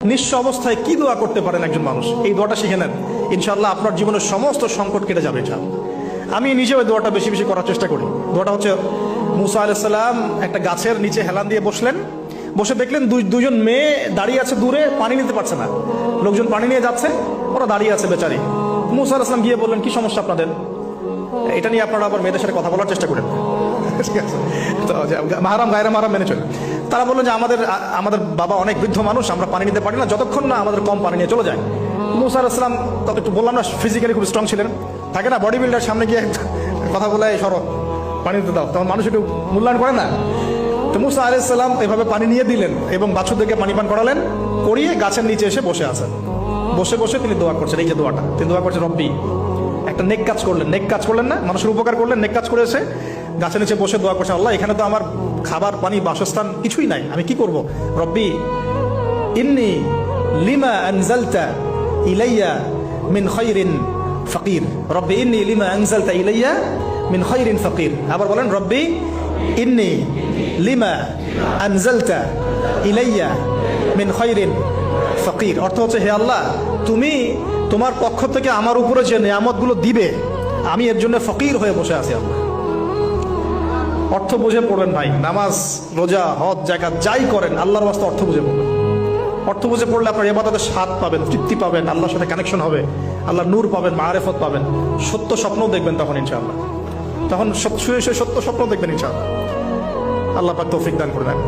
নিঃস্ব অবস্থায় কি দোয়া করতে পারেন একজন মানুষ, এই দোয়াটা শিখে নেন, ইনশাআল্লাহ আপনার জীবনের সমস্ত সংকট কেটে যাবে। আমি নিজেও এই দোয়াটা বেশি বেশি করার চেষ্টা করি। দোয়াটা হচ্ছে, মুসা আলাইহিস সালাম একটা গাছের নিচে হেলান দিয়ে বসলেন, বসে দেখলেন দুজন মেয়ে দাঁড়িয়ে আছে দূরে, পানি নিতে পারছে না, লোকজন পানি নিয়ে যাচ্ছে, ওরা দাঁড়িয়ে আছে বেচারি। মুসা আলাইহিস সালাম গিয়ে বললেন, কি সমস্যা আপনাদের? এটা নিয়ে আপনারা আবার মেয়েদের সাথে কথা বলার চেষ্টা করেন, ঠিক আছে? তো মাহারাম গায়রা মাহারাম মেনে চলেন। তারা বললেন যে আমাদের বাবা অনেক বৃদ্ধ মানুষ, আমরা পানি নিতে পারি না যতক্ষণ না আমাদের কম পানি নিয়ে চলে যায়। মুসা আলাইহিস সালাম তত একটু বললাম না, ফিজিক্যালি খুব স্ট্রং ছিলেন, থাকে না বডি বিল্ডার, সামনে গিয়ে কথা বলে সরো পানি দিতে দাও, তখন মানুষ একটু মূল্যায়ন করে না। তো মুসা আলাইহিস সালাম এভাবে পানি নিয়ে দিলেন এবং বাছুরদেরকে পানি পান করালেন, করিয়ে গাছের নিচে এসে বসে আছেন। বসে বসে তিনি দোয়া করছেন, এই যে দোয়াটা তিনি দোয়া করছেন, রব্বি, একটা নেক কাজ করলেন, নেক কাজ করলেন না, মানুষের উপকার করলেন, নেক কাজ করে এসে গাছের নিচে বসে দোয়া করছেন, আল্লাহ এখানে তো আমার খাবার পানি বাসস্থান কিছুই নাই, আমি কি করব? রব্বি ইন্নী লিমা আনজালতা ইলাইয়া মিন খায়রিন ফাকির, রব্বি ইন্নী লিমা আনজালতা ইলাইয়া মিন খায়রিন ফাকির। আবার বলেন, রব্বি ইন্নী লিমা আনজালতা ইলাইয়া মিন খায়রিন ফাকির। অর্থ হচ্ছে, হে আল্লাহ, তুমি তোমার পক্ষ থেকে আমার উপরে যে নিয়ামতগুলো দিবে, আমি এর জন্য ফকির হয়ে বসে আছি। আল্লাহ অর্থ বুঝে পড়বেন ভাই, নামাজ রোজা হজ জাকাত যাই করেন আল্লাহর ওয়াস্তে অর্থ বুঝে পড়বেন। অর্থ বুঝে পড়লে আপনার ইবাদতের স্বাদ পাবেন, তৃপ্তি পাবেন, আল্লাহর সাথে কানেকশন হবে, আল্লাহর নূর পাবেন, মাআরিফত পাবেন, সত্য স্বপ্ন দেখবেন তখন ইনশাআল্লাহ, তখন শুয়ে শুয়ে সত্য স্বপ্ন দেখবেন ইনশাআল্লাহ। আল্লাহ পাক তৌফিক দান করে দেন।